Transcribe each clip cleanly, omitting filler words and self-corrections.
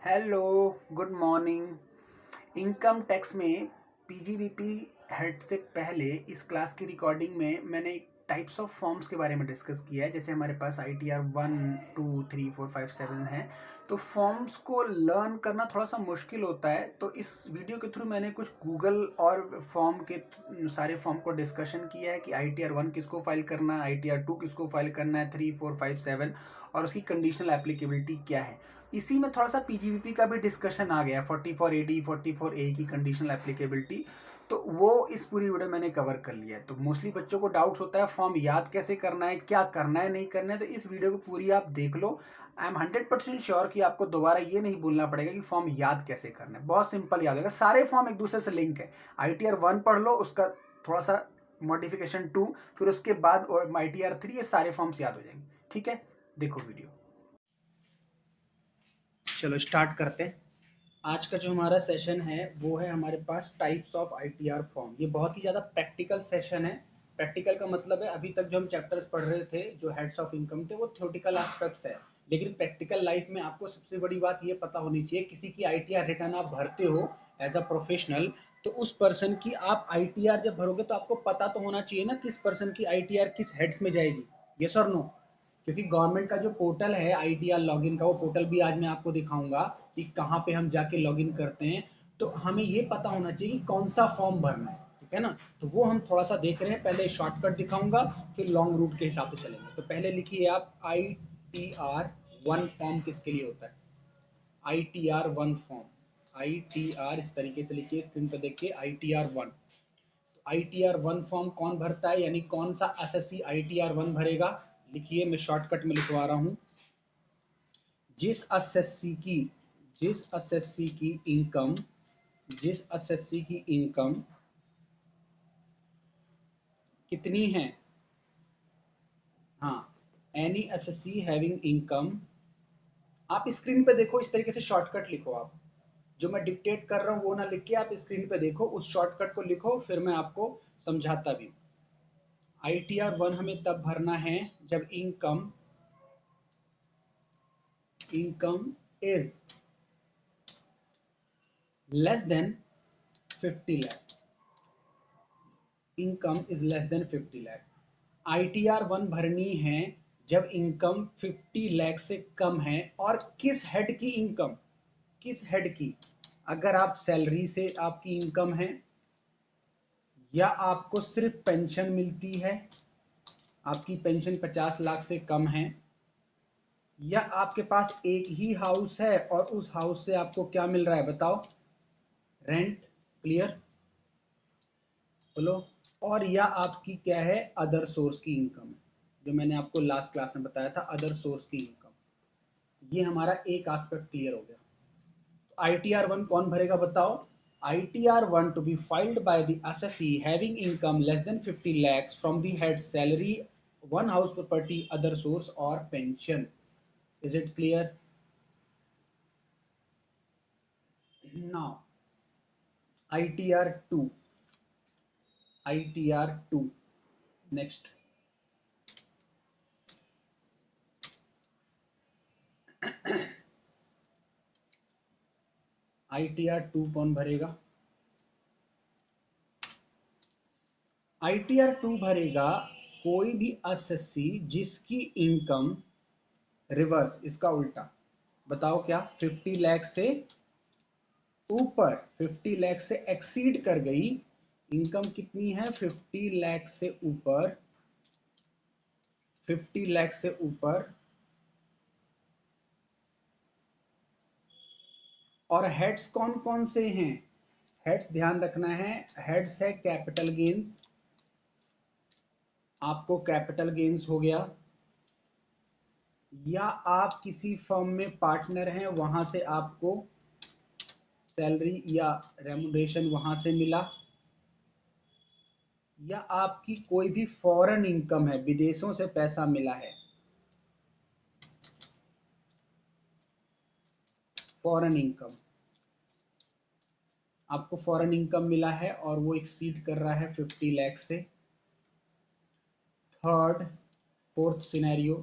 Hello, good morning. Income tax में PGBP head से पहले इस क्लास की रिकॉर्डिंग में मैंने टाइप्स ऑफ फॉर्म्स के बारे में डिस्कस किया है। जैसे हमारे पास ITR 1, 2, 3, 4, 5, 7 है। तो फॉर्म्स को लर्न करना थोड़ा सा मुश्किल होता है, तो इस वीडियो के थ्रू मैंने कुछ गूगल और फॉर्म के सारे फॉर्म को डिस्कशन किया है कि ITR 1 किसको फाइल करना है, ITR 2 किसको फाइल करना है, 3, 4, 5, 7 और उसकी कंडीशनल एप्लीकेबिलिटी क्या है। इसी में थोड़ा सा पीजीबीपी का भी डिस्कशन आ गया, 44AD 44A की कंडीशनल एप्लीकेबिलिटी। तो वो इस पूरी वीडियो मैंने कवर कर लिया है। तो मोस्टली बच्चों को डाउट्स होता है फॉर्म याद कैसे करना है, क्या करना है, नहीं करना है। तो इस वीडियो को पूरी आप देख लो। आई एम 100% श्योर कि आपको दोबारा ये नहीं बोलना पड़ेगा कि फॉर्म याद कैसे करना है। बहुत सिंपल याद होगा, सारे फॉर्म एक दूसरे से लिंक है। ITR 1 पढ़ लो, उसका थोड़ा सा मॉडिफिकेशन 2, फिर उसके बाद और ITR 3, ये सारे फॉर्म्स याद हो जाएंगे। ठीक है, देखो वीडियो। चलो स्टार्ट करते हैं। आज का जो हमारा सेशन है वो है हमारे पास टाइप्स ऑफ ITR फॉर्म। ये बहुत ही ज़्यादा प्रैक्टिकल सेशन है। प्रैक्टिकल का मतलब है अभी तक जो हम चैप्टर्स पढ़ रहे थे, जो हेड्स ऑफ इनकम थे, वो थ्योरेटिकल एस्पेक्ट्स है। लेकिन प्रैक्टिकल लाइफ में आपको सबसे बड़ी बात ये पता होनी चाहिए, किसी की ITR रिटर्न आप भरते हो एज अ प्रोफेशनल, तो उस पर्सन की आप ITR जब भरोगे तो आपको पता तो होना चाहिए ना किस पर्सन की ITR किस हेड्स में जाएगी। यस और नो? क्योंकि गवर्नमेंट का जो पोर्टल है ITR लॉगिन का, वो पोर्टल भी आज मैं आपको दिखाऊंगा कि कहाँ पे हम जाके लॉगिन करते हैं। तो हमें ये पता होना चाहिए कि कौन सा फॉर्म भरना है, ठीक है ना। तो वो हम थोड़ा सा देख रहे हैं। पहले शॉर्टकट दिखाऊंगा, फिर लॉन्ग रूट के हिसाब से चलेंगे। तो पहले लिखिए आप ITR 1 फॉर्म किसके लिए होता है। ITR 1 फॉर्म, ITR इस तरीके से लिखिए, स्क्रीन पर देखिए ITR 1। ITR 1 फॉर्म कौन भरता है, यानी कौन सा एसएससी ITR 1 भरेगा। लिखिए, मैं शॉर्टकट में लिखवा रहा हूं। जिस एसएससी की जिस एसएससी की इनकम जिस एसएससी की इनकम कितनी है, हाँ, एनी एसएससी हैविंग इनकम। आप स्क्रीन पे देखो, इस तरीके से शॉर्टकट लिखो। आप जो मैं डिक्टेट कर रहा हूँ वो ना लिख के आप स्क्रीन पे देखो, उस शॉर्टकट को लिखो, फिर मैं आपको समझाता भी। ITR 1 हमें तब भरना है जब income is less than 50 lakh। Income is less than 50 lakh। ITR 1 भरनी है जब इनकम 50 लाख से कम है। और किस हेड की इनकम, किस हेड की। अगर आप सैलरी से आपकी इनकम है, या आपको सिर्फ पेंशन मिलती है, आपकी पेंशन 50 लाख से कम है, या आपके पास एक ही हाउस है और उस हाउस से आपको क्या मिल रहा है बताओ, रेंट। क्लियर, बोलो। और या आपकी क्या है, अदर सोर्स की इनकम, जो मैंने आपको लास्ट क्लास में बताया था, अदर सोर्स की इनकम। ये हमारा एक एस्पेक्ट क्लियर हो गया। तो ITR 1 कौन भरेगा बताओ। ITR 1 to be filed by the assessee having income less than 50 lakhs from the head salary, one house property, other source और pension. Is it clear? Now ITR 2, ITR 2 next. ITR 2 कौन भरेगा। ITR 2 भरेगा कोई भी SSC जिसकी income reverse, इसका उल्टा, बताओ क्या, 50 लाख से ऊपर, 50 लाख से एक्सीड कर गई। इनकम कितनी है, 50 लाख से ऊपर, 50 लाख से ऊपर। और हेड्स कौन कौन से हैं, हेड्स ध्यान रखना है। हेड्स है कैपिटल गेन्स, आपको कैपिटल गेन्स हो गया, या आप किसी फर्म में पार्टनर हैं, वहां से आपको सैलरी या रेमुनरेशन वहां से मिला, या आपकी कोई भी फॉरेन इनकम है, विदेशों से पैसा मिला है, फॉरेन इनकम, आपको फॉरेन इनकम मिला है और वो एक्सीड कर रहा है 50 लाख से। थर्ड, फोर्थ सिनेरियो,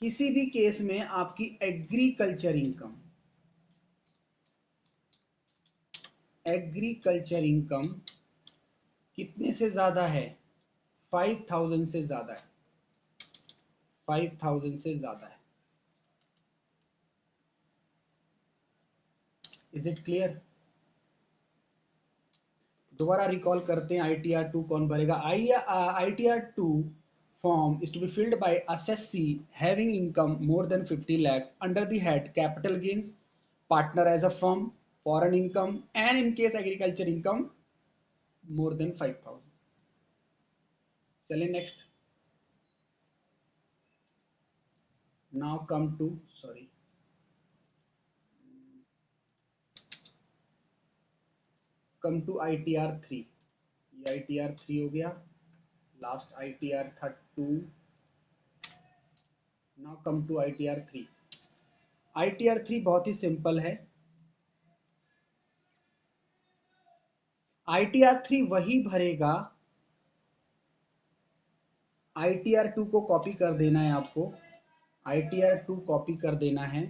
किसी भी केस में आपकी एग्रीकल्चर इनकम कितने से ज्यादा है? 5000 से ज्यादा है, 5000 से ज्यादा है। Is it clear? दोबारा रिकॉल करते हैं, ITR2 कौन भरेगा? ITR2 form is to be filled by assessee having income more than 50 lakhs under the head capital gains, partner as a firm, foreign income, and in case agriculture income more than 5000. चलिए next. Now come to ITR3। ये ITR3 हो गया, last ITR था 2। Now come to ITR3। ITR3 बहुत ही simple है। ITR3 वही भरेगा, ITR2 को कॉपी कर देना है आपको, ITR2 कॉपी कर देना है,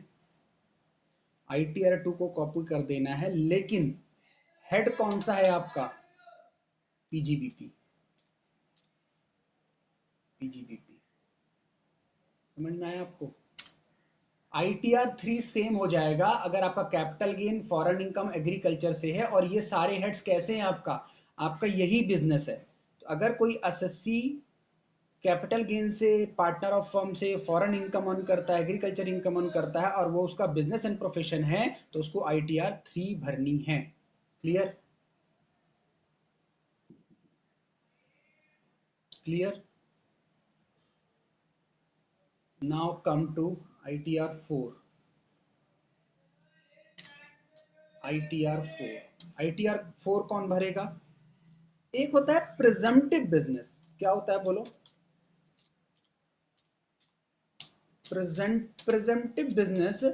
ITR2 को कॉपी कर देना है, लेकिन हेड कौन सा है आपका? PGBP। समझ में आया आपको? ITR3 सेम हो जाएगा अगर आपका capital gain, foreign income, agriculture से है, और ये सारे हेड्स कैसे हैं आपका यही बिजनेस है। तो अगर कोई एसएससी कैपिटल गेन से, पार्टनर ऑफ फर्म से फॉरेन इनकम अर्न करता है, एग्रीकल्चर इनकम अर्न करता है, और वो उसका बिजनेस एंड प्रोफेशन है, तो उसको ITR3 भरनी है। Clear? Clear? Now come to ITR4। ITR4 कौन भरेगा? एक होता है प्रिजम्पटिव बिजनेस। क्या होता है बोलो? प्रेजेंटिव बिजनेस।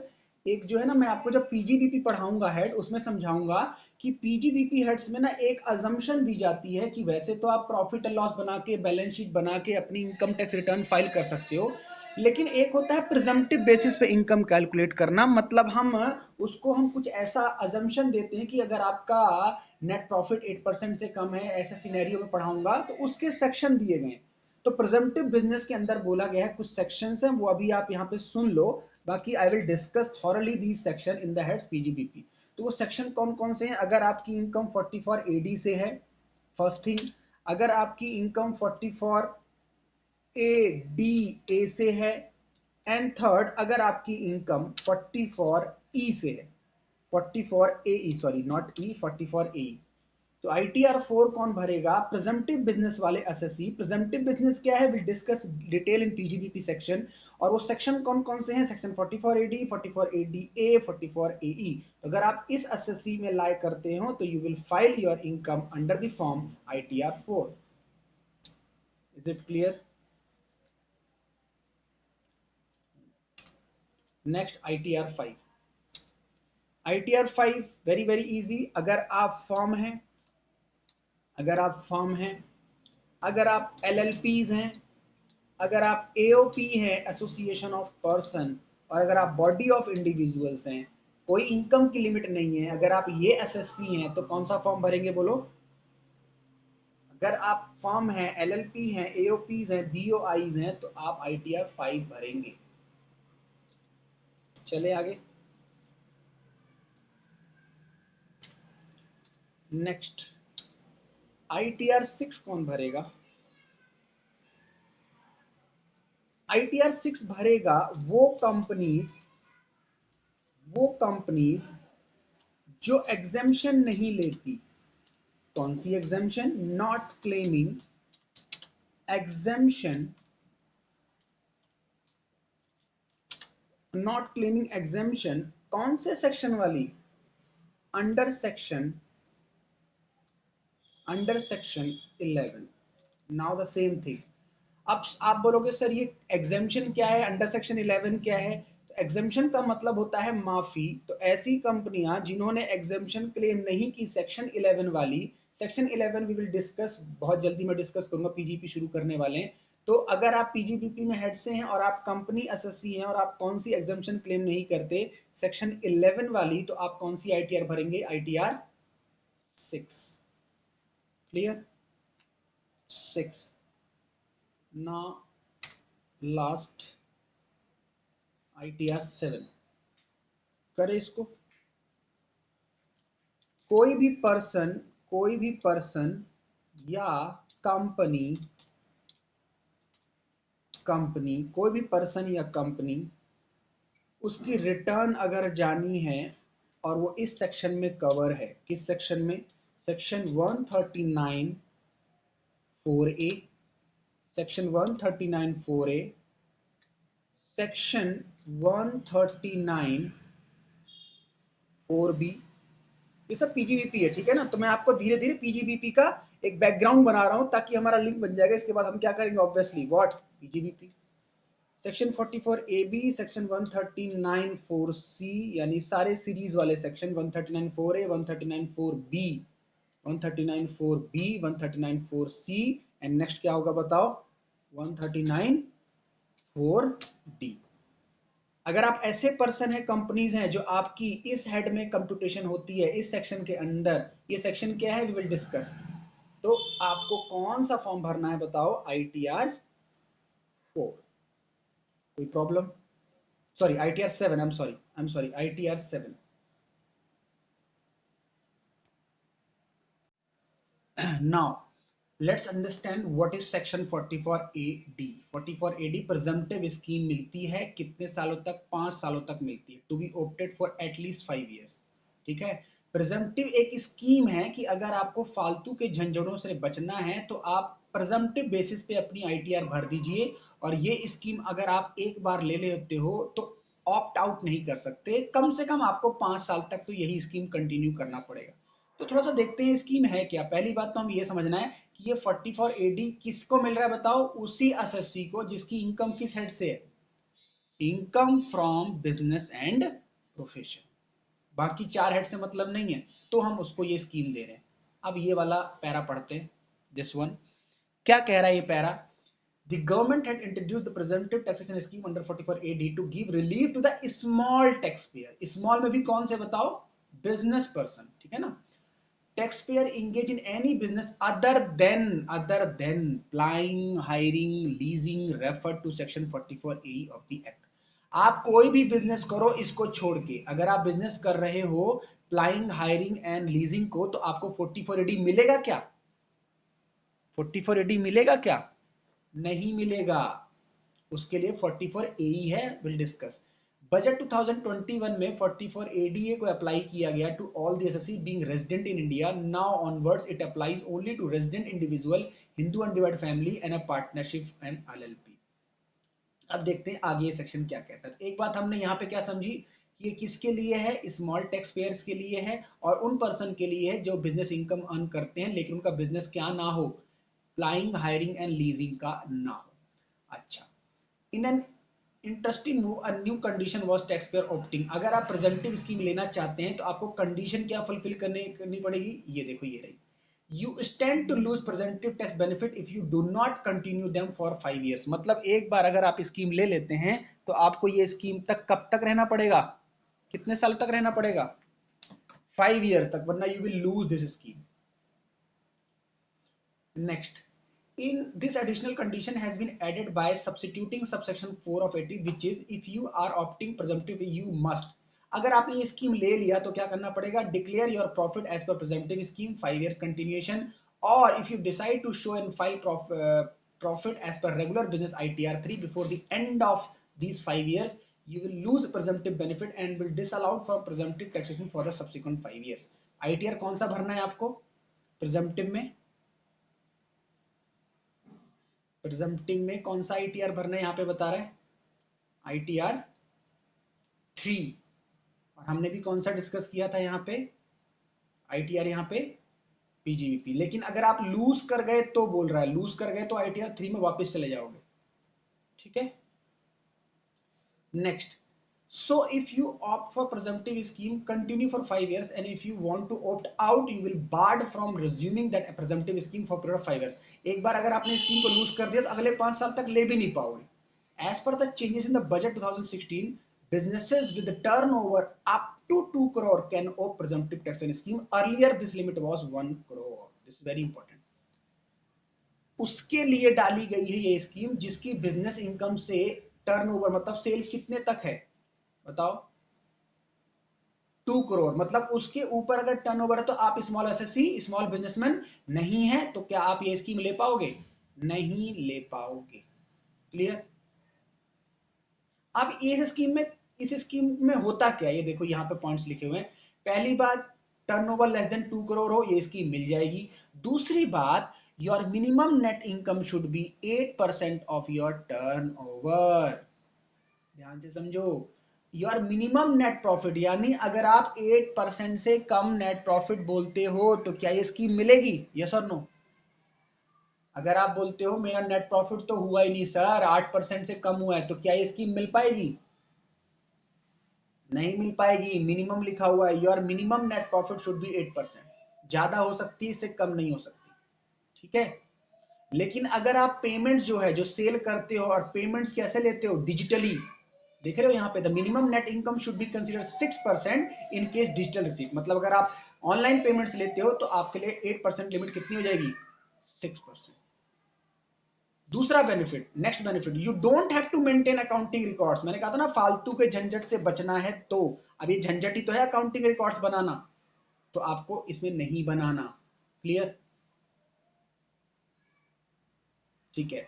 एक जो है ना, मैं आपको जब पीजीबीपी पढ़ाऊंगा हेड, उसमें समझाऊंगा कि पीजीबीपी हेड्स में ना एक अजम्पशन दी जाती है कि वैसे तो आप प्रॉफिट एंड लॉस बना के, बैलेंस शीट बना के अपनी इनकम टैक्स रिटर्न फाइल कर सकते हो, लेकिन एक होता है प्रिजम्पटिव बेसिस पे इनकम कैलकुलेट करना। मतलब हम कुछ ऐसा अजम्पशन देते हैं कि अगर आपका नेट प्रॉफिट 8% से कम है, ऐसे सिनेरियो में पढ़ाऊंगा, तो उसके सेक्शन दिए गए। तो प्रेजेंटिव बिजनेस के अंदर बोला गया है, कुछ सेक्शंस हैं, वो अभी आप यहाँ पे सुन लो, बाकी I will discuss thoroughly these section in the heads PGBP. तो वो सेक्शन कौन कौन से हैं? अगर आपकी इनकम 44 AD से है, फर्स्ट थिंग। अगर आपकी इनकम 44 ADA से है, एंड थर्ड, अगर आपकी इनकम 44 E से है, 44 AE, sorry not E, 44 AE। तो ITR4 कौन भरेगा? प्रेजेंटिव बिजनेस वाले एसएससी। प्रेजेंटिव बिजनेस क्या है? Will discuss detail in PGBP section. और वो सेक्शन कौन कौन से हैं? Section 44 AD, 44 ADA, 44 AE। तो अगर आप इस एसएससी में लाई करते हो, तो you will file your income under the form ITR4। Is it clear? Next ITR5। ITR5 very very easy. अगर आप फॉर्म हैं, अगर आप LLPs हैं, अगर आप AOP हैं, एसोसिएशन ऑफ पर्सन, और अगर आप बॉडी ऑफ इंडिविजुअल्स हैं, कोई इनकम की लिमिट नहीं है, अगर आप ये एसएससी हैं, तो कौन सा फॉर्म भरेंगे बोलो? अगर आप फॉर्म हैं, LLP हैं, AOPs हैं, BOIs हैं, तो आप ITR5 भरेंगे। चले आगे। नेक्स्ट ITR6 कौन भरेगा? ITR6 भरेगा वो कंपनीज जो एग्जेम्पशन नहीं लेती। कौन सी exemption? Not claiming exemption, not claiming exemption. कौन से सेक्शन वाली? Under section 11। Now the same thing. अब आप बोलोगे सर ये एग्जेम्पशन क्या है, अंडर सेक्शन 11 क्या है? तो एग्जेम्पशन का मतलब होता है माफी। तो ऐसी कंपनियां जिन्होंने एग्जेम्पशन क्लेम नहीं की सेक्शन 11 वाली, सेक्शन 11 वी विल डिस्कस, बहुत जल्दी मैं डिस्कस करूंगा, पीजीपी शुरू करने वाले हैं। तो अगर आप पीजीबीपी में हेड से हैं और आप कंपनी एसएससी हैं और आप कौन सी एग्जामिशन क्लेम नहीं करते सेक्शन 11 वाली, तो आप कौन सी आईटीआर भरेंगे? आईटीआर 6। क्लियर? 6। ना लास्ट आईटीआर 7 करें इसको। कोई भी पर्सन या कंपनी कोई भी पर्सन या कंपनी उसकी रिटर्न अगर जानी है और वो इस सेक्शन में कवर है, किस सेक्शन में? Section 139 4A, section 139 4A, section 139 4B, ये सब पीजीबीपी है, ठीक है ना। तो मैं आपको धीरे धीरे पीजीबीपी का एक बैकग्राउंड बना रहा हूं ताकि हमारा लिंक बन जाएगा। इसके बाद हम क्या करेंगे? Obviously what? PGBP. Section 44 A B, section 139 4C, यानी सारे सीरीज वाले section 139 4A, 139 4B, 139 4B, 139 4C, and next क्या होगा बताओ? 139 4D। अगर आप ऐसे पर्सन है, कंपनीज हैं जो आपकी इस हेड में कंप्यूटेशन होती है, इस सेक्शन के अंदर, ये सेक्शन क्या है वी विल डिस्कस, तो आपको कौन सा फॉर्म भरना है बताओ? आईटीआर 4। कोई problem? Sorry ITR 7, I am sorry ITR 7। Now let's understand what is section 44AD। 44AD presumptive scheme मिलती है कितने सालों तक? 5 सालों तक मिलती है, to be opted for at least 5 years. ठीक है। प्रिजम्पटिव एक स्कीम है कि अगर आपको फालतू के झंझटों से बचना है तो आप प्रिजम्पटिव बेसिस पे अपनी आईटीआर भर दीजिए, और ये स्कीम अगर आप एक बार ले लेते हो तो ऑप्ट आउट नहीं कर सकते। कम से कम आपको 5 साल तक तो यही स्कीम कंटिन्यू करना पड़ेगा। तो थोड़ा सा देखते हैं स्कीम है क्या। पहली बात तो हम ये समझना है कि ये 44AD किसको मिल रहा है बताओ? उसी एसएससी को जिसकी इनकम किस हेड से है? Income from business and profession. बाकी 4 हेड से मतलब नहीं है, तो हम उसको ये स्कीम दे रहे हैं। अब ये वाला पैरा पढ़ते हैं, दिस वन। क्या कह रहा है ये para? The government had introduced the presumptive taxation scheme under 44AD to give relief to the small taxpayer. Small में भी कौन से बताओ? बिजनेस पर्सन, ठीक है ना। Taxpayer engage in any business other than plying, hiring, leasing referred to section 44A of the act. आप कोई भी बिजनेस करो इसको छोड़ के, अगर आप बिजनेस कर रहे हो प्लाइंग, हायरिंग एंड लीजिंग को, तो आपको 44AD मिलेगा क्या? 44AD मिलेगा क्या? नहीं मिलेगा। उसके लिए 44A ही है, विल डिस्कस। बजट 2021 में 44ADA को अप्लाई किया गया to all the SSC being resident in India. Now onwards it applies only to resident individual, Hindu undivided family and a partnership and LLP. अब देखते हैं आगे ये सेक्शन क्या कहता है। एक बात हमने यहाँ पे क्या समझी कि ये किसके लिए है? स्मॉल टैक्स पेयर्स के लिए है, और उन पर्सन के लिए है जो बिजनेस इनकम अर्न करते हैं लेकिन उनका बिजनेस क्या ना हो? प्लाइंग, हायरिंग एंड लीजिंग का ना हो। अच्छा, in an interesting move a new condition was tax payer opting. अगर आप प्रेजेंटिव स्कीम लेना चाहते हैं तो आपको कंडीशन क्या फुलफिल करनी पड़ेगी? ये देखो, ये रही। You stand to lose presumptive tax benefit if you do not continue them for 5 years। मतलब एक बार अगर आप स्कीम ले लेते हैं तो आपको ये स्कीम तक कब तक रहना पड़ेगा? कितने साल तक रहना पड़ेगा? 5 years तक, वरना you will lose this scheme। Next, in this additional condition has been added by substituting subsection 4 of 80, which is if you are opting presumptive you must। अगर आपने ये स्कीम ले लिया तो क्या करना पड़ेगा? Declare your profit as per presumptive scheme 5 year continuation, और if you decide to show and file profit as per regular business ITR 3 before the end of these 5 years, you will lose presumptive benefit and will disallowed from presumptive taxation for the subsequent 5 years। ITR कौन सा भरना है आपको presumptive में? Presumptive में कौन सा ITR भरना है यहाँ पे बता रहा है? आईटीआर 3। और हमने भी कौन सा डिस्कस किया था यहाँ पे? आईटीआर यहाँ पे पीजीबीपी। लेकिन अगर आप लूज कर गए तो बोल रहा है, लूज कर गए तो आईटीआर 3 में वापस चले जाओगे, ठीक है। Next, So if you opt for presumptive scheme, continue for 5 years, and if you want to opt out, you will barred from resuming that presumptive scheme for period of 5 years. एक बार अगर आपने scheme को loose कर दिया तो अगले 5 साल तक ले भी नहीं पाओगे. As per the changes in the budget 2016, businesses with the turnover up to 2 crore can opt presumptive taxation scheme. Earlier this limit was 1 crore. This is very important. उसके लिए डाली गई है ये स्कीम जिसकी बिजनेस इनकम से turnover मतलब cell कितने तक है बताओ. 2 करोड़ मतलब उसके ऊपर अगर टर्नओवर है तो आप स्मॉल एसएससी स्मॉल बिजनेसमैन नहीं है तो क्या आप ये स्कीम ले पाओगे? नहीं ले पाओगे. क्लियर. अब इस स्कीम में होता क्या है ये देखो यहाँ पे पॉइंट्स लिखे हुए हैं. पहली बात, टर्नओवर लेस देन 2 करोड़ हो ये स्कीम मिल जाएगी. दूसरी बात, your minimum net income should be 8% of your turnover. ध्यान से समझो. योर मिनिमम नेट प्रॉफिट यानी अगर आप 8% से कम नेट प्रॉफिट बोलते हो तो क्या ये स्कीम मिलेगी? यस और नो. अगर आप बोलते हो मेरा नेट प्रॉफिट तो हुआ ही नहीं सर, 8% से कम हुआ है, तो क्या ये स्कीम मिल पाएगी? नहीं मिल पाएगी. मिनिमम लिखा हुआ है, your minimum net profit should be 8%. ज्यादा हो सकती है, इससे कम नहीं हो सकती. ठीक है. लेकिन अगर आप पेमेंट्स जो है जो सेल करते हो और पेमेंट्स कैसे लेते हो? डिजिटली. देख रहे हो यहाँ पे the minimum net income should be consider 6% in case digital receipt. मतलब अगर आप ऑनलाइन पेमेंट्स लेते हो तो आपके लिए 8% लिमिट कितनी हो जाएगी? 6%. दूसरा benefit, next benefit, you don't have to maintain accounting records. मैंने कहा था ना फालतू के झंझट से बचना है तो अब ये झंझट ही तो है अकाउंटिंग रिकॉर्ड्स बनाना, तो आपको इसमें नहीं बनाना. क्लियर. ठीक है.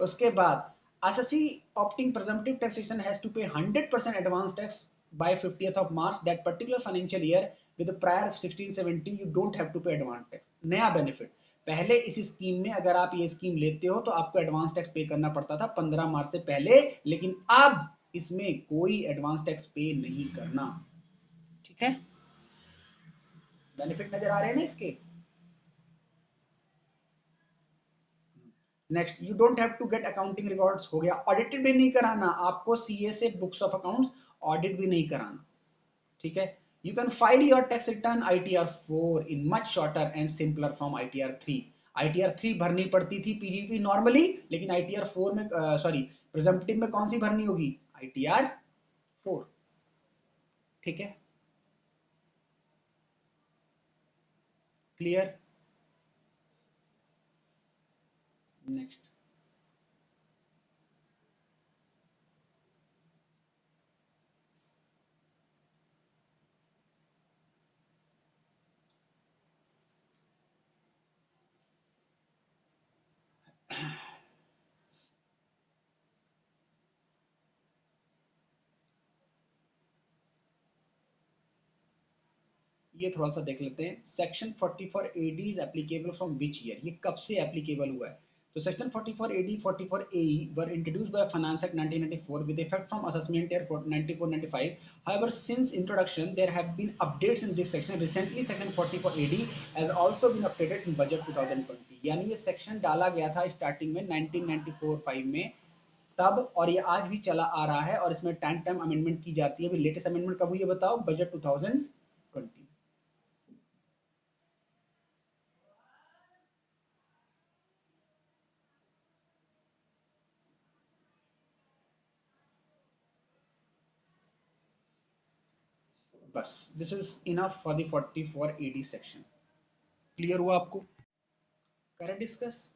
उसके बाद SSC opting presumptive taxation has to pay 100% advance tax by 50th of March that particular financial year with prior 1670 you don't have to pay advance tax. नया बेनिफिट, पहले इस स्कीम में अगर आप ये स्कीम लेते हो तो आपको एडवांस टैक्स पे करना पड़ता था 15 मार्च से पहले, लेकिन अब इसमें कोई एडवांस टैक्स पे नहीं करना. ठीक है. बेनिफिट नजर आ रहे हैं ना इसके. Next, you don't have to get accounting records. हो गया. ऑडिटेड भी नहीं कराना आपको, सीए से बुक्स ऑफ अकाउंट्स ऑडिट भी नहीं कराना. ठीक है. You can file your tax return ITR4 in much shorter and simpler from ITR3. ITR3 भरनी पड़ती थी पीजीपी नॉर्मली, लेकिन ITR4 में सॉरी प्रिजम्पटिव में कौन सी भरनी होगी? ITR4. ठीक है. क्लियर. नेक्स्ट, ये थोड़ा सा देख लेते हैं. Section 44 AD is applicable from which year? ये कब से एप्लीकेबल हुआ है? तो section 44 AD 44 AE were introduced by finance act 1994 with effect from assessment year 94-95. However, since introduction there have been updates in this section. Recently section 44 AD has also been updated in budget 2020. यानी ये section डाला गया था starting में 1994-5 में तब, और ये आज भी चला आ रहा है और इसमें टाइम टाइम अमेंडमेंट की जाती है. अभी लेटेस्ट अमेंडमेंट कब हुई है बताओ? बजट 2020. बस this is enough for the 44 AD section. Clear हुआ आपको? करें discuss.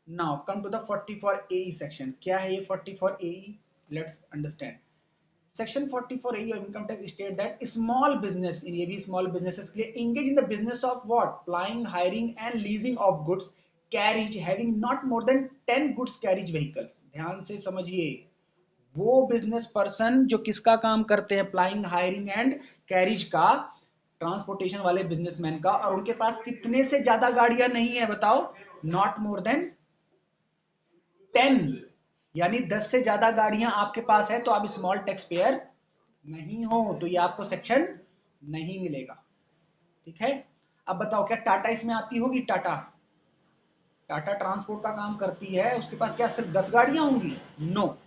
Now come to the 44 AE section. क्या है ये 44 AE? Let's understand. Section 44 AE of income tax state that small business, इन ये भी स्मॉल बिजनेसेस के लिए, engage in the business of what? Plying, hiring and leasing of goods carriage having not more than 10 goods carriage vehicles. ध्यान से समझिए. वो business person जो किसका काम करते हैं? फ्लाइंग, हायरिंग एंड कैरिज का, ट्रांसपोर्टेशन वाले बिजनेसमैन का, और उनके पास कितने से ज्यादा गाड़ियां नहीं है बताओ? Not more than 10. यानी 10 से ज्यादा गाड़ियां आपके पास है तो आप स्मॉल टैक्स पेयर नहीं हो, तो ये आपको सेक्शन नहीं मिलेगा. ठीक है. अब बताओ क्या टाटा इसमें आती होगी? टाटा टाटा ट्रांसपोर्ट का काम करती है, उसके पास क्या सिर्फ 10 गाड़ियां होंगी? नो.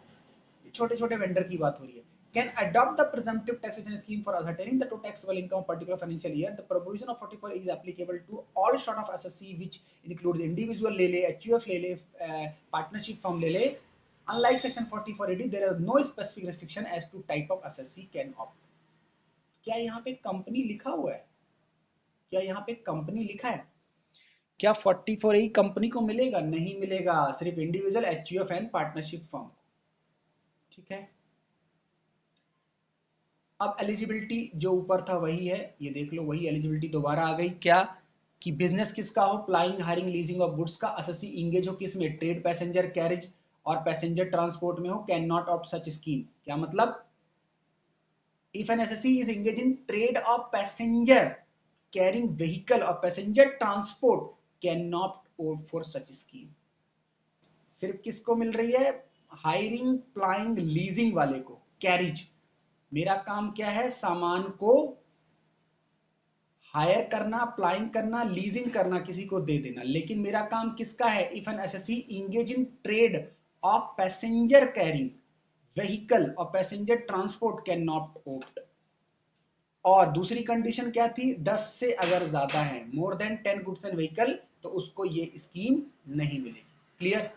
छोटे छोटे वेंडर की बात हो रही है. can adopt the presumptive taxation scheme for ascertaining the total taxable income of particular financial year. The provision of 44 is applicable to all short of SSC, which includes individual ले ले, HUF ले ले, partnership firm ले ले. Unlike section 44AD, there are no specific restriction as to type of SSC can opt. क्या यहाँ पे company लिखा हुआ है? क्या यहाँ पे कंपनी लिखा है? क्या 44A कंपनी को मिलेगा? नहीं मिलेगा, सिर्फ individual, HUF and partnership firm. ठीक है. अब एलिजिबिलिटी जो ऊपर था वही है, ये देख लो, वही एलिजिबिलिटी दोबारा आ गई. क्या कि बिजनेस किसका हो? Plying, hiring, leasing of goods का. एसएससी इंगेज हो किस में? ट्रेड, पैसेंजर कैरेज और पैसेंजर ट्रांसपोर्ट में हो. Can not opt such scheme. क्या मतलब? If an assessee is engage in trade of passenger carrying vehicle और passenger transport can not opt for such scheme. सिर्फ किसको मिल रही है? हायरिंग, प्लाइंग, लीजिंग वाले को. कैरिज, मेरा काम क्या है? सामान को हायर करना, अप्लाइंग करना, लीजिंग करना, किसी को दे देना. लेकिन मेरा काम किसका है? If an assessee engage in trade of passenger carrying vehicle और passenger transport can not opt. और दूसरी कंडीशन क्या थी? 10 से अगर ज्यादा है, मोर देन 10 गुड्स एंड व्हीकल, तो उसको ये स्कीम नहीं मिलेगी. क्लियर?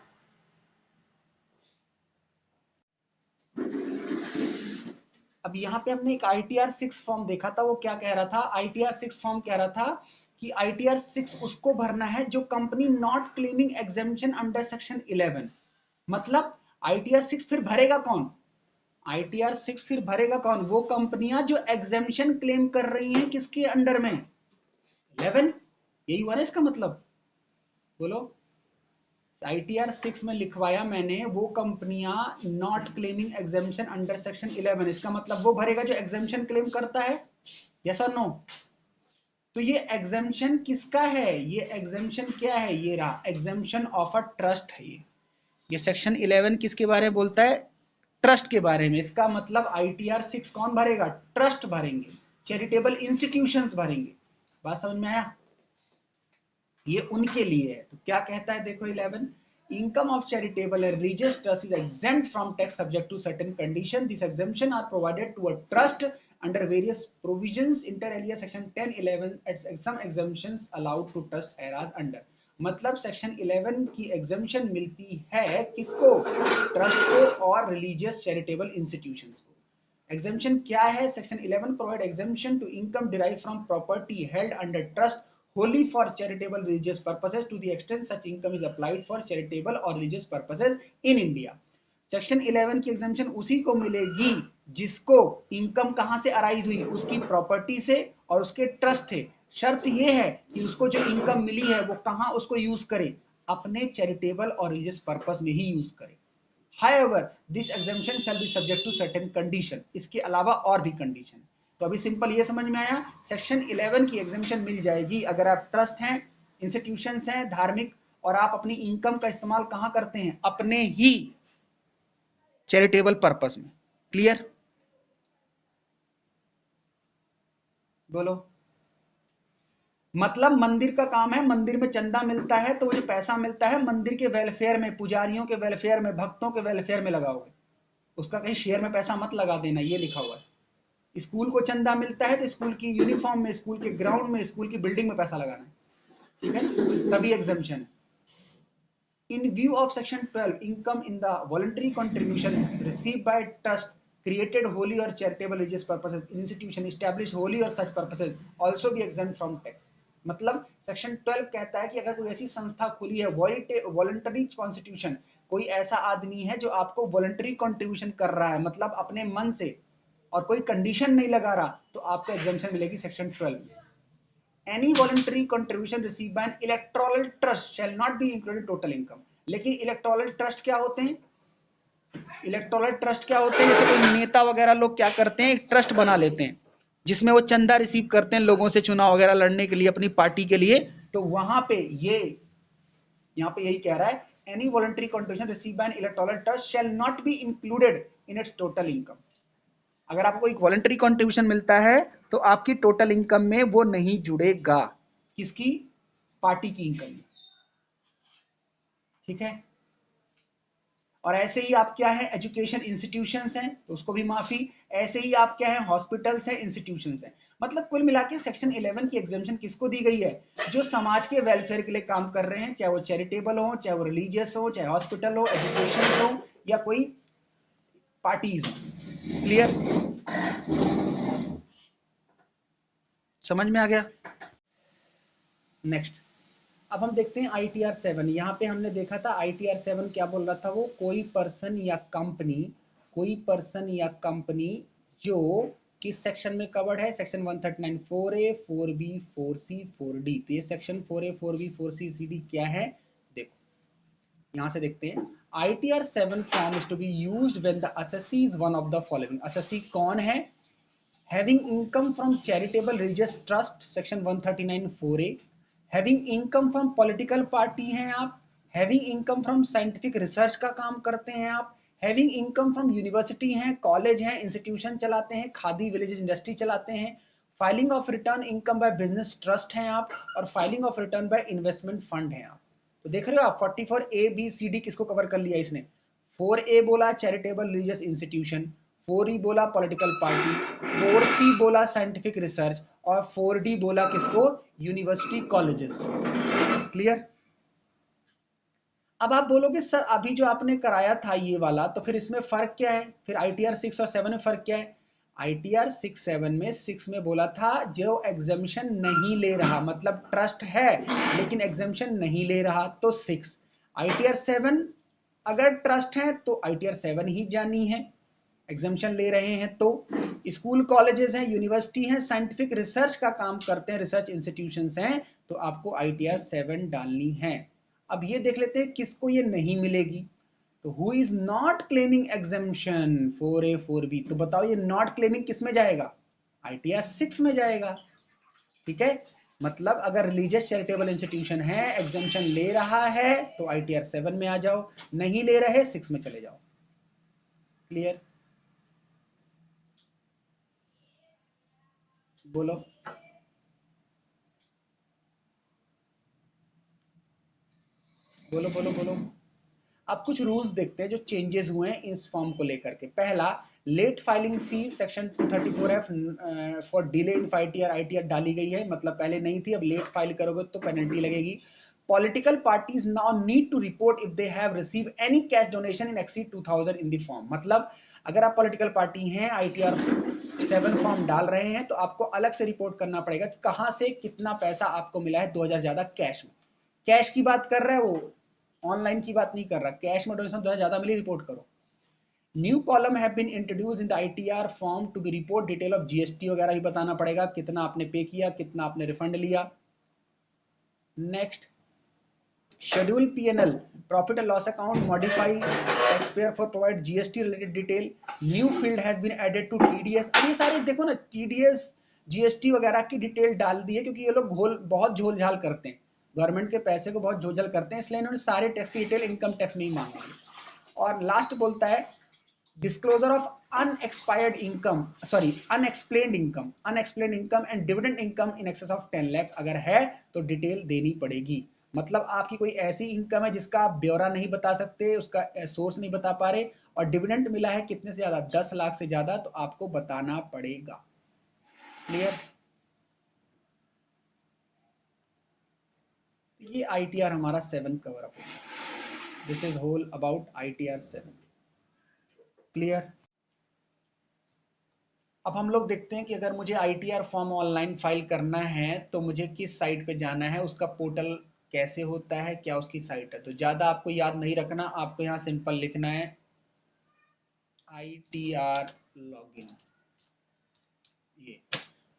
अब यहाँ पे हमने एक ITR 6 फॉर्म देखा था. वो क्या कह रहा था? ITR 6 फॉर्म कह रहा था कि ITR 6 उसको भरना है जो company not claiming exemption under section 11. मतलब ITR 6 फिर भरेगा कौन? ITR 6 फिर भरेगा कौन? वो कंपनियां जो एग्जेम्पशन क्लेम कर रही हैं किसके अंडर में? 11. यही हुआ ना इसका मतलब? बोलो. ITR 6 में लिखवाया मैंने वो कंपनियां not claiming exemption under section 11. इसका मतलब वो भरेगा जो एग्जेम्पशन क्लेम करता है. यस और नो? तो ये एग्जेम्पशन किसका है? ये एग्जेम्पशन क्या है? ये रहा एग्जेम्पशन ऑफ अ ट्रस्ट है. ये सेक्शन 11 किसके बारे में बोलता है? ट्रस्ट के बारे में. इसका मतलब ITR 6 कौन भरेगा? ट्रस्ट भरेंगे, चैरिटेबल इंस्टीट्यूशंस भरेंगे. बात समझ में आया? ये उनके लिए है. तो क्या कहता है देखो 11, income of charitable and religious trust is exempt from tax subject to certain condition. These exemption are provided to a trust under various provisions inter alia section 10 11 and some exemptions allowed to trust eras under. मतलब section 11 की exemption मिलती है किसको? Trust को और religious charitable institutions को. Exemption क्या है? Section 11 provide exemption to income derive from property held under trust wholly for charitable religious purposes to the extent such income is applied for charitable or religious purposes in India. Section 11 की exemption उसी को मिलेगी जिसको income कहां से arise हुई? उसकी property से और उसके ट्रस्ट थे. शर्त ये है कि उसको जो इनकम मिली है वो कहां उसको यूज करे? अपने चैरिटेबल और रिलीजियस पर्पस में ही यूज करे. However, this exemption shall be subject to certain condition. इसके अलावा और भी कंडीशन. तो अभी सिंपल ये समझ में आया, सेक्शन 11 की एग्जेम्पशन मिल जाएगी अगर आप ट्रस्ट हैं, इंस्टीट्यूशंस हैं धार्मिक, और आप अपनी इनकम का इस्तेमाल कहां करते हैं? अपने ही चैरिटेबल पर्पस में. क्लियर? बोलो. मतलब मंदिर का काम है, मंदिर में चंदा मिलता है तो वो जो पैसा मिलता है मंदिर के वेलफेयर में, पुजारियों के वेलफेयर में, भक्तों के वेलफेयर में लगाओगे. उसका कहीं शेयर में पैसा मत लगा देना, ये लिखा हुआ है. स्कूल को चंदा मिलता है तो स्कूल की यूनिफॉर्म में, स्कूल के ग्राउंड में, स्कूल की बिल्डिंग में पैसा लगाना है. ठीक है? तभी एग्जेम्पशन है. इन view of section 12, income in the voluntary contribution received by trust created wholly or charitable religious purposes institution established wholly or such purposes also be exempt from tax. मतलब सेक्शन 12 कहता है कि अगर कोई ऐसी संस्था खुली है वॉलंटरी कॉन्स्टिट्यूशन, कोई ऐसा आदमी है जो आपको वॉलंटरी कंट्रीब्यूशन कर रहा है, मतलब अपने मन से, और कोई कंडीशन नहीं लगा रहा, तो आपको एग्जेम्पशन मिलेगी सेक्शन 12 में. Any voluntary contribution received by an electoral trust shall not be included total income. लेकिन इलेक्टोरल ट्रस्ट क्या होते हैं? इलेक्टोरल ट्रस्ट क्या होते हैं? जैसे कोई नेता वगैरह लोग क्या करते हैं, एक ट्रस्ट बना लेते हैं जिसमें वो चंदा रिसीव करते हैं लोगों से चुनाव वगैरह लड़ने के लिए, अपनी पार्टी के लिए. तो वहां पे ये यहाँ पे यही कह रहा है, any voluntary contribution received by N electoral trust shall not be included in its total income. अगर आपको एक वॉलंटरी कंट्रीब्यूशन मिलता है तो आपकी टोटल इनकम में वो नहीं जुड़ेगा. किसकी? पार्टी की इनकम में. ठीक है? और ऐसे ही आप क्या है एजुकेशन इंस्टीट्यूशंस हैं तो उसको भी माफी, ऐसे ही आप क्या है हॉस्पिटल्स हैं इंस्टीट्यूशंस हैं। मतलब कुल मिला के सेक्शन 11 की एग्जामेशन किसको दी गई है, जो समाज के वेलफेयर के लिए काम कर रहे हैं, चाहे वो चैरिटेबल हो, चाहे वो रिलीजियस हो, चाहे हॉस्पिटल हो, एजुकेशन हो, या कोई पार्टीज हो। क्लियर, समझ में आ गया। नेक्स्ट, अब हम देखते हैं ITR 7। यहाँ पे हमने देखा था ITR 7 क्या बोल रहा था, वो कोई पर्सन या कंपनी, कोई पर्सन या कंपनी जो किस सेक्शन में कवर्ड है, section 139 4A 4B 4C 4D। तो ये section 4A 4B 4C 4D क्या है, देखो यहाँ से देखते हैं। ITR 7 form is to be used when the assessee is one of the following. Assessee कौन है, having income from charitable religious trust section 139 4A, having income from political party हैं आप, having income from scientific research का काम करते हैं आप, having income from university हैं, कॉलेज हैं, इंस्टीट्यूशन चलाते हैं, खादी विलेजेस इंडस्ट्री चलाते हैं, filing of return income by business trust हैं आप, और filing of return by investment fund हैं आप। तो देख रहे हो आप 44A B C D किसको कवर कर लिया इसने। 4A बोला चैरिटेबल रिलीजियस इंस्टीट्यूशन, 4E बोला पॉलिटिकल पार्टी, 4C बोला साइंटिफिक रिसर्च, और 4D बोला किसको, यूनिवर्सिटी कॉलेजेस। क्लियर। अब आप बोलोगे सर अभी जो आपने कराया था ये वाला, तो फिर इसमें फर्क क्या है, फिर ITR 6 और 7 में फर्क क्या है। ITR 6 7 में 6 में बोला था जो एग्जामिशन नहीं ले रहा, मतलब ट्रस्ट है लेकिन एग्जामिशन नहीं ले रहा, तो 6। ITR 7 अगर ट्रस्ट है तो ITR 7 ही जानी है, एग्जामिशन ले रहे हैं तो। स्कूल कॉलेजेस हैं, यूनिवर्सिटी हैं, साइंटिफिक रिसर्च का काम करते हैं, रिसर्च इंस्टीट्यूशंस हैं, तो आपको ITR 7 डालनी है। अब ये देख लेते हैं किसको ये नहीं मिलेगी। तो who is not claiming exemption 4A 4B, तो बताओ ये नॉट क्लेमिंग किस में जाएगा, ITR 6 में जाएगा। ठीक है, मतलब अगर रिलीजियस चैरिटेबल इंस्टीट्यूशन है एग्जामिशन ले रहा है तो ITR 7 में आ जाओ, नहीं ले रहे 6 में चले जाओ। क्लियर, बोलो बोलो बोलो बोलो। अब कुछ रूल्स देखते हैं जो चेंजेस हुए हैं इस फॉर्म को लेकर के। पहला, late filing fee section 234F for delay in ITR डाली गई है, मतलब पहले नहीं थी, अब लेट फाइल करोगे तो पेनल्टी लगेगी। Political parties now need to report if they have receive any cash donation in exceed 2000 in the form. मतलब अगर आप पॉलिटिकल पार्टी हैं ITR 7 फॉर्म डाल रहे हैं तो आपको अलग से रिपोर्ट करना पड़ेगा कि कहां से कितना पैसा आपको मिला है 2000 ज्यादा कैश में। कैश की बात कर रहा है वो, ऑनलाइन की बात नहीं कर रहा। कैश में डोनेशन 2000 ज्यादा मिली रिपोर्ट करो। New column have been introduce in the ITR form to be report detail of GST वगैरह भी बताना पड़ेगा, कितना आपने पे किया, कितना आपने रिफंड लिया। Next, schedule P&L profit and loss account modify taxpayer for provide GST related detail. New field has been added to TDS। अब ये सारे देखो ना, TDS GST वगैरह की डिटेल डाल दी है क्योंकि ये लोग बहुत झोल झाल करते हैं, गवर्नमेंट के पैसे को बहुत झोल झाल करते हैं, इसलिए इन्होंने सारे टैक्स की डिटेल इनकम टैक्स में ही मांगी। और लास्ट बोलता है disclosure of unexpired income, sorry unexplained income and dividend income in excess of 10 lakh अगर है तो डिटेल देनी पड़ेगी। मतलब आपकी कोई ऐसी इनकम है जिसका आप ब्यौरा नहीं बता सकते, उसका सोर्स नहीं बता पा रहे, और डिविडेंड मिला है कितने से ज्यादा, 10 लाख से ज्यादा, तो आपको बताना पड़ेगा। क्लियर। ये ITR हमारा 7 कवर अप हो गया। This is whole about ITR 7। Clear. अब हम लोग देखते हैं कि अगर मुझे ITR फॉर्म ऑनलाइन फाइल करना है तो मुझे किस साइट पे जाना है, उसका पोर्टल कैसे होता है, क्या उसकी साइट है। तो ज़्यादा आपको याद नहीं रखना, आपको यहाँ सिंपल लिखना है ITR लॉगिन। ये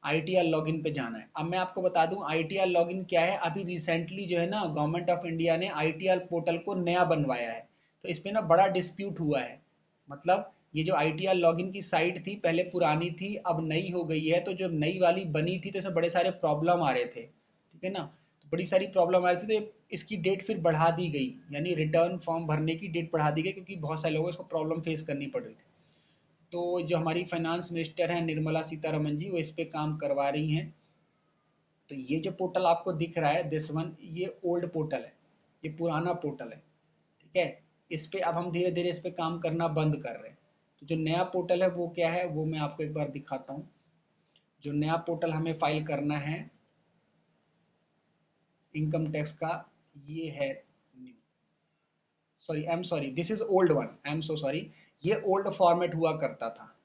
ITR लॉगिन पे जाना है। अब मैं आपको बता दूं ITR लॉगिन क्या है। अभी रिसेंटली जो है ना गवर्नमेंट ऑफ इंडिया ने ITR पोर्टल को नया बनवाया है, तो इस पे ना बड़ा डिस्प्यूट हुआ है। मतलब ये जो ITR लॉगिन की साइट थी पहले पुरानी थी, अब नई हो गई है, तो जब नई वाली बनी थी तो इसमें बड़े सारे प्रॉब्लम आ रहे थे, ठीक है ना। तो बड़ी सारी प्रॉब्लम आ रही थी, तो इसकी डेट फिर बढ़ा दी गई, यानी रिटर्न फॉर्म भरने की डेट बढ़ा दी गई, क्योंकि बहुत सारे लोगों को इसको प्रॉब्लम फेस करनी पड़ रही थी। तो जो हमारी फाइनेंस मिनिस्टर हैं निर्मला सीतारमन जी, वो इस पे काम करवा रही हैं। तो ये जो पोर्टल आपको दिख रहा है दिस वन, ये ओल्ड पोर्टल है, ये पुराना पोर्टल है, ठीक है। इस पे अब हम धीरे धीरे इस पे काम करना बंद कर रहे हैं। तो जो नया पोर्टल है वो क्या है, वो मैं आपको एक बार दिखाता हूँ। जो नया पोर्टल हमें फाइल करना है इनकम टैक्स का, ये है new, sorry I am sorry, this is old one, I am so sorry. ये ओल्ड फॉर्मेट हुआ करता था,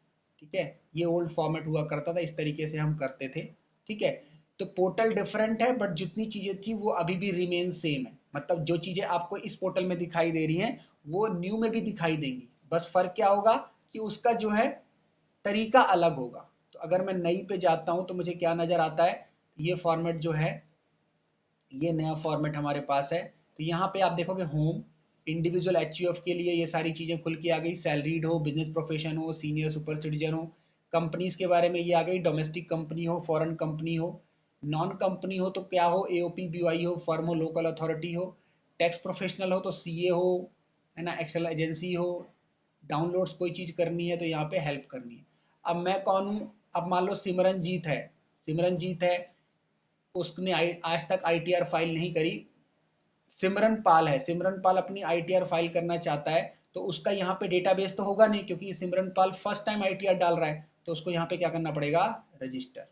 ठीक है, ये ओल्ड फॉर्मेट हुआ करता था, इस तरीके से हम करते थे, ठीक है। तो पोर्टल डिफरेंट है बट जितनी चीजें थी वो अभी भी रिमेन सेम है। मतलब जो चीजें आपको इस पोर्टल में दिखाई दे रही हैं वो न्यू में भी दिखाई देंगी, बस फर्क क्या होगा कि उसका जो है तरीका अलग होगा। तो अगर मैं नई पे जाता हूं तो मुझे क्या नजर आता है, ये फॉर्मेट जो है, ये नया फॉर्मेट हमारे पास है। तो यहाँ पे आप देखोगे होम, इंडिविजुअल एचयूएफ के लिए ये सारी चीजें खुल के आ गई, सैलरीड हो, बिजनेस प्रोफेशन हो, सीनियर सुपर सिटीजन हो, कंपनीज के बारे में ये आ गई, डोमेस्टिक कंपनी हो, फॉरेन कंपनी हो, नॉन कंपनी हो तो क्या हो, एओपी बीवाई हो, फर्म हो, लोकल अथॉरिटी हो, टैक्स प्रोफेशनल हो तो सीए हो, है ना, एक्सटर्नल एजेंसी हो, डाउनलोड्स कोई चीज करनी है तो यहाँ पे हेल्प करनी है। अब मैं कौन हूँ, अब मान लो सिमरनजीत है, सिमरनजीत है, उसने आज तक आईटीआर फाइल नहीं करी। सिमरन पाल है, सिमरन पाल अपनी आईटीआर फाइल करना चाहता है, तो उसका यहाँ पे डेटाबेस तो होगा नहीं क्योंकि सिमरन पाल फर्स्ट टाइम आईटीआर डाल रहा है, तो उसको यहाँ पे क्या करना पड़ेगा, रजिस्टर,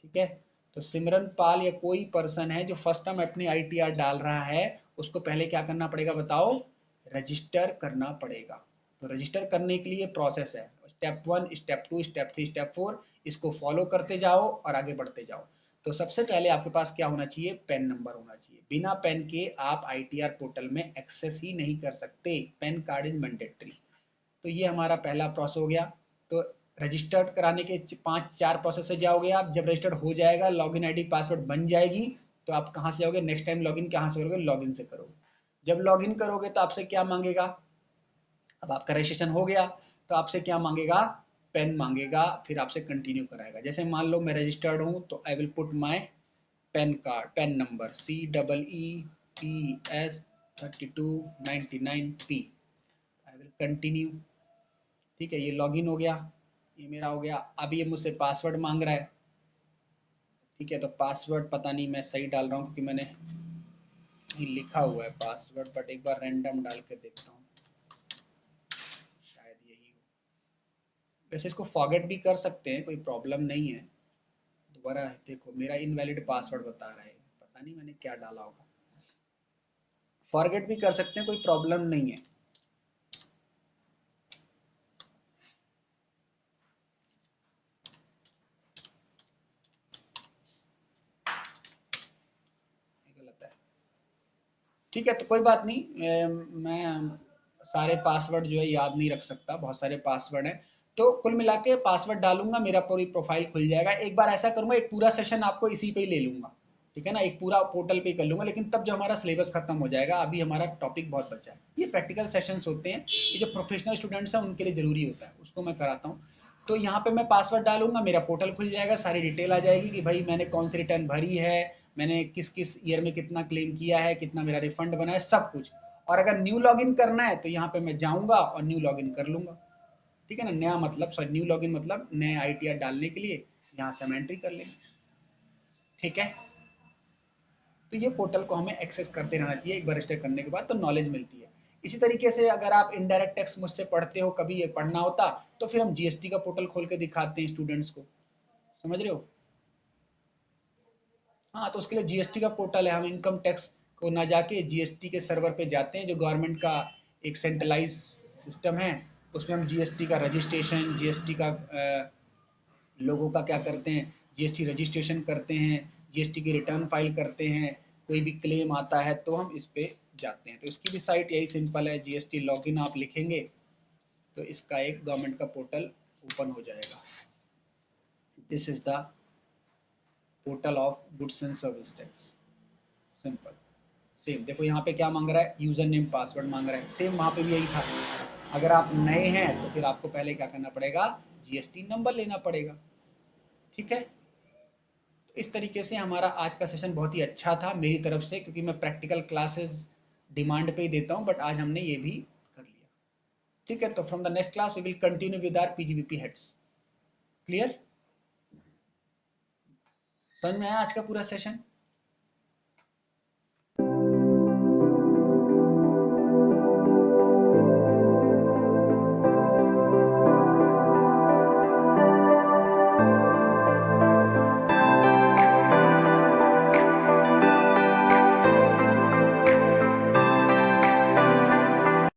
ठीक है। तो सिमरन पाल या कोई पर्सन है जो फर्स्ट टाइम अपनी आईटीआर डाल रहा है, उसको पहले क्या करना पड़ेगा बताओ, रजिस्टर करना पड़ेगा। तो रजिस्टर करने के लिए प्रोसेस है, स्टेप 1, स्टेप 2, स्टेप 3, स्टेप 4, इसको फॉलो करते जाओ और आगे बढ़ते जाओ। तो सबसे पहले आपके पास क्या होना चाहिए, पैन नंबर होना चाहिए। बिना पैन के आप आईटीआर पोर्टल में एक्सेस ही नहीं कर सकते, पैन कार्ड इज मैंडेटरी। तो ये हमारा पहला प्रोसेस हो गया। तो रजिस्टर्ड कराने के 5-4 प्रोसेस से जाओगे आप, जब रजिस्टर्ड हो जाएगा, लॉगिन आईडी पासवर्ड बन जाएगी, तो आप कहाँ से जाओगे, नेक्स्ट टाइम लॉगिन कहाँ से करोगे, लॉगिन से करोगे। जब लॉगिन करोगे तो आपसे क्या मांगेगा, अब आपका रजिस्ट्रेशन हो गया तो आपसे क्या मांगेगा, पेन मांगेगा, फिर आपसे कंटिन्यू कराएगा। जैसे मान लो मैं रजिस्टर्ड हूँ तो I will put my PAN card, PAN number CEEPS3299P, I will continue, ठीक है। ये लॉगिन हो गया, ये मेरा हो गया। अब ये मुझसे पासवर्ड मांग रहा है, ठीक है। तो पासवर्ड पता नहीं मैं सही डाल रहा हूँ क्योंकि मैंने ये लिखा हुआ है पासवर्ड, बट एक बार रैंडम डाल के देखता हूँ, शायद यही हो। वैसे इसको फॉरगेट भी कर सकते हैं, कोई प्रॉब्लम नहीं है। दोबारा देखो, मेरा इनवैलिड पासवर्ड बता रहा है, पता नहीं मैंने क्या डाला होगा। फॉरगेट भी कर सकते हैं, कोई प्रॉब्लम नहीं है। गलत है, ठीक है, तो कोई बात नहीं। मैं सारे पासवर्ड जो है याद नहीं रख सकता, बहुत सारे पासवर्ड हैं। तो कुल मिला के पासवर्ड डालूंगा, मेरा पूरी प्रोफाइल खुल जाएगा। एक बार ऐसा करूंगा, एक पूरा सेशन आपको इसी पे ही ले लूंगा, ठीक है ना, एक पूरा पोर्टल पे ही कर लूंगा, लेकिन तब जब हमारा सिलेबस खत्म हो जाएगा, अभी हमारा टॉपिक बहुत बचा है। ये प्रैक्टिकल सेशंस होते हैं, ये जो प्रोफेशनल स्टूडेंट्स हैं उनके लिए जरूरी होता है, उसको मैं कराता हूँ। तो यहाँ पे मैं पासवर्ड डालूंगा, मेरा पोर्टल खुल जाएगा, सारी डिटेल आ जाएगी कि भाई मैंने कौन सी रिटर्न भरी है, मैंने किस किस ईयर में कितना क्लेम किया है, कितना मेरा रिफंड बना है, सब कुछ। और अगर न्यू लॉगिन करना है तो यहाँ पे मैं जाऊंगा और न्यू लॉगिन कर लूंगा, ठीक है ना। नया मतलब सॉरी, न्यू लॉगिन मतलब नए आईटीआर डालने के लिए यहाँ से हम एंट्री कर लेंगे, ठीक है। तो ये पोर्टल को हमें एक्सेस करते रहना चाहिए, एक बार रजिस्टर करने के बाद तो नॉलेज मिलती है। इसी तरीके से अगर आप इनडायरेक्ट टैक्स मुझसे पढ़ते हो, कभी ये पढ़ना होता तो फिर हम जीएसटी का पोर्टल खोल के दिखाते हैं स्टूडेंट्स को, समझ रहे हो। हाँ, तो उसके लिए जीएसटी का पोर्टल है, हम इनकम टैक्स को ना जाके जीएसटी के सर्वर पे जाते हैं, जो गवर्नमेंट का एक सेंट्रलाइज सिस्टम है। उसमें हम जीएसटी का रजिस्ट्रेशन, जीएसटी का लोगों का क्या करते हैं, जीएसटी रजिस्ट्रेशन करते हैं, जीएसटी की रिटर्न फाइल करते हैं, कोई भी क्लेम आता है तो हम इस पे जाते हैं। तो इसकी भी साइट यही सिंपल है, जीएसटी लॉगिन आप लिखेंगे तो इसका एक गवर्नमेंट का पोर्टल ओपन हो जाएगा। This is the portal of goods and service tax, simple. Same देखो यहाँ पे क्या मांग रहा है, यूजर नेम पासवर्ड मांग रहा है, सेम वहाँ पे भी यही था। अगर आप नए हैं तो फिर आपको पहले क्या करना पड़ेगा, जीएसटी नंबर लेना पड़ेगा, ठीक है। तो इस तरीके से हमारा आज का सेशन बहुत ही अच्छा था मेरी तरफ से, क्योंकि मैं प्रैक्टिकल क्लासेस डिमांड पे ही देता हूँ, बट आज हमने ये भी कर लिया, ठीक है। तो from the next class we will continue with our PGBP heads. Clear, समझ में आया आज का पूरा सेशन।